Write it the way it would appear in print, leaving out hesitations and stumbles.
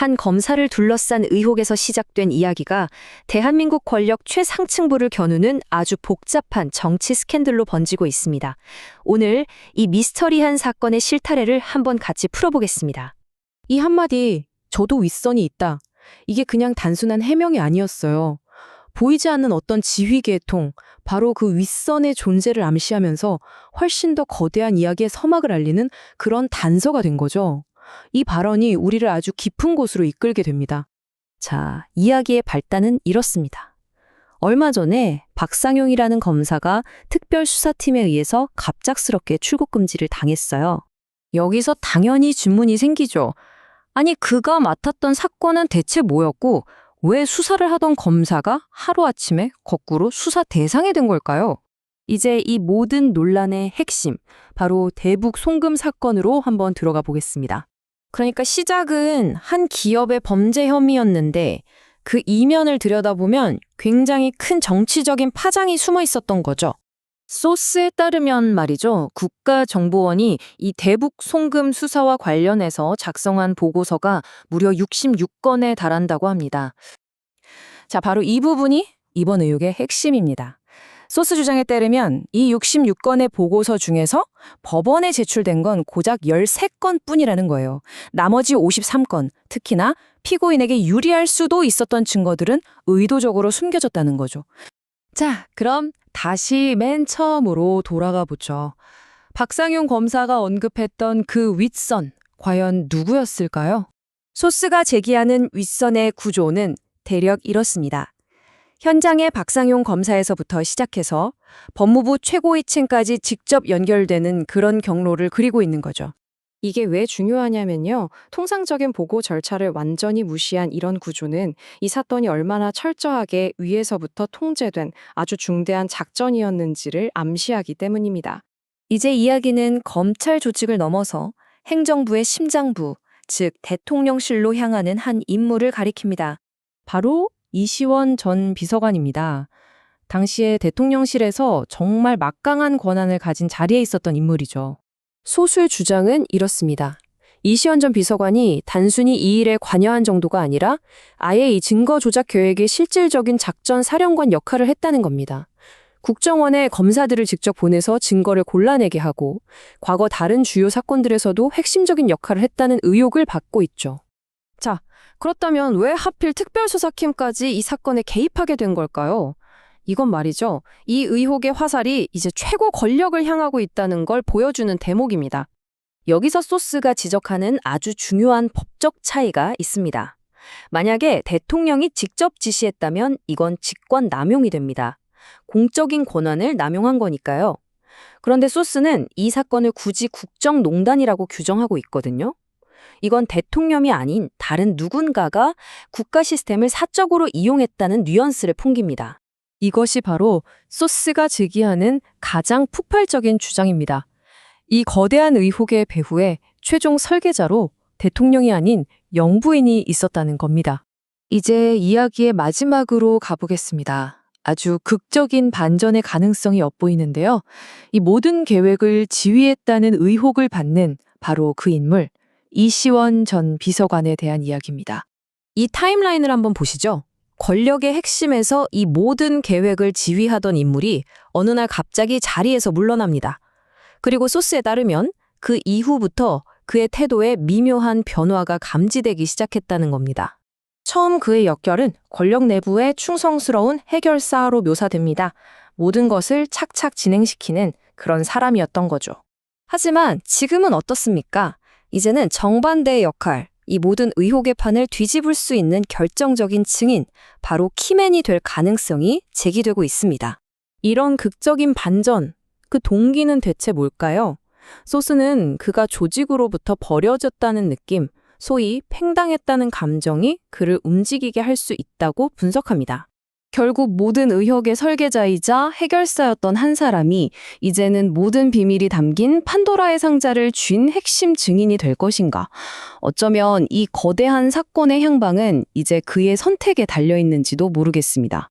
한 검사를 둘러싼 의혹에서 시작된 이야기가 대한민국 권력 최상층부를 겨누는 아주 복잡한 정치 스캔들로 번지고 있습니다. 오늘 이 미스터리한 사건의 실타래를 한번 같이 풀어보겠습니다. 이 한마디, 저도 윗선이 있다. 이게 그냥 단순한 해명이 아니었어요. 보이지 않는 어떤 지휘 계통, 바로 그 윗선의 존재를 암시하면서 훨씬 더 거대한 이야기의 서막을 알리는 그런 단서가 된 거죠. 이 발언이 우리를 아주 깊은 곳으로 이끌게 됩니다. 자, 이야기의 발단은 이렇습니다. 얼마 전에 박상용이라는 검사가 특별수사팀에 의해서 갑작스럽게 출국 금지를 당했어요. 여기서 당연히 질문이 생기죠. 아니, 그가 맡았던 사건은 대체 뭐였고 왜 수사를 하던 검사가 하루아침에 거꾸로 수사 대상이 된 걸까요? 이제 이 모든 논란의 핵심, 바로 대북 송금 사건으로 한번 들어가 보겠습니다. 그러니까 시작은 한 기업의 범죄 혐의였는데 그 이면을 들여다보면 굉장히 큰 정치적인 파장이 숨어 있었던 거죠. 소스에 따르면 말이죠. 국가정보원이 이 대북 송금 수사와 관련해서 작성한 보고서가 무려 66건에 달한다고 합니다. 자, 바로 이 부분이 이번 의혹의 핵심입니다. 소스 주장에 따르면 이 66건의 보고서 중에서 법원에 제출된 건 고작 13건 뿐이라는 거예요. 나머지 53건, 특히나 피고인에게 유리할 수도 있었던 증거들은 의도적으로 숨겨졌다는 거죠. 자, 그럼 다시 맨 처음으로 돌아가 보죠. 박상용 검사가 언급했던 그 윗선, 과연 누구였을까요? 소스가 제기하는 윗선의 구조는 대략 이렇습니다. 현장의 박상용 검사에서부터 시작해서 법무부 최고위층까지 직접 연결되는 그런 경로를 그리고 있는 거죠. 이게 왜 중요하냐면요. 통상적인 보고 절차를 완전히 무시한 이런 구조는 이 사건이 얼마나 철저하게 위에서부터 통제된 아주 중대한 작전이었는지를 암시하기 때문입니다. 이제 이야기는 검찰 조직을 넘어서 행정부의 심장부, 즉 대통령실로 향하는 한 인물을 가리킵니다. 바로 이시원 전 비서관입니다. 당시에 대통령실에서 정말 막강한 권한을 가진 자리에 있었던 인물이죠. 소수의 주장은 이렇습니다. 이시원 전 비서관이 단순히 이 일에 관여한 정도가 아니라 아예 이 증거 조작 계획의 실질적인 작전 사령관 역할을 했다는 겁니다. 국정원에 검사들을 직접 보내서 증거를 골라내게 하고 과거 다른 주요 사건들에서도 핵심적인 역할을 했다는 의혹을 받고 있죠. 자, 그렇다면 왜 하필 특별수사팀까지 이 사건에 개입하게 된 걸까요? 이건 말이죠. 이 의혹의 화살이 이제 최고 권력을 향하고 있다는 걸 보여주는 대목입니다. 여기서 소스가 지적하는 아주 중요한 법적 차이가 있습니다. 만약에 대통령이 직접 지시했다면 이건 직권 남용이 됩니다. 공적인 권한을 남용한 거니까요. 그런데 소스는 이 사건을 굳이 국정농단이라고 규정하고 있거든요. 이건 대통령이 아닌 다른 누군가가 국가 시스템을 사적으로 이용했다는 뉘앙스를 풍깁니다. 이것이 바로 소스가 제기하는 가장 폭발적인 주장입니다. 이 거대한 의혹의 배후에 최종 설계자로 대통령이 아닌 영부인이 있었다는 겁니다. 이제 이야기의 마지막으로 가보겠습니다. 아주 극적인 반전의 가능성이 엿보이는데요. 이 모든 계획을 지휘했다는 의혹을 받는 바로 그 인물, 이시원 전 비서관에 대한 이야기입니다. 이 타임라인을 한번 보시죠. 권력의 핵심에서 이 모든 계획을 지휘하던 인물이 어느 날 갑자기 자리에서 물러납니다. 그리고 소스에 따르면 그 이후부터 그의 태도에 미묘한 변화가 감지되기 시작했다는 겁니다. 처음 그의 역결은 권력 내부의 충성스러운 해결사로 묘사됩니다. 모든 것을 착착 진행시키는 그런 사람이었던 거죠. 하지만 지금은 어떻습니까? 이제는 정반대의 역할, 이 모든 의혹의 판을 뒤집을 수 있는 결정적인 증인, 바로 키맨이 될 가능성이 제기되고 있습니다. 이런 극적인 반전, 그 동기는 대체 뭘까요? 소스는 그가 조직으로부터 버려졌다는 느낌, 소위 팽당했다는 감정이 그를 움직이게 할 수 있다고 분석합니다. 결국 모든 의혹의 설계자이자 해결사였던 한 사람이 이제는 모든 비밀이 담긴 판도라의 상자를 쥔 핵심 증인이 될 것인가? 어쩌면 이 거대한 사건의 향방은 이제 그의 선택에 달려있는지도 모르겠습니다.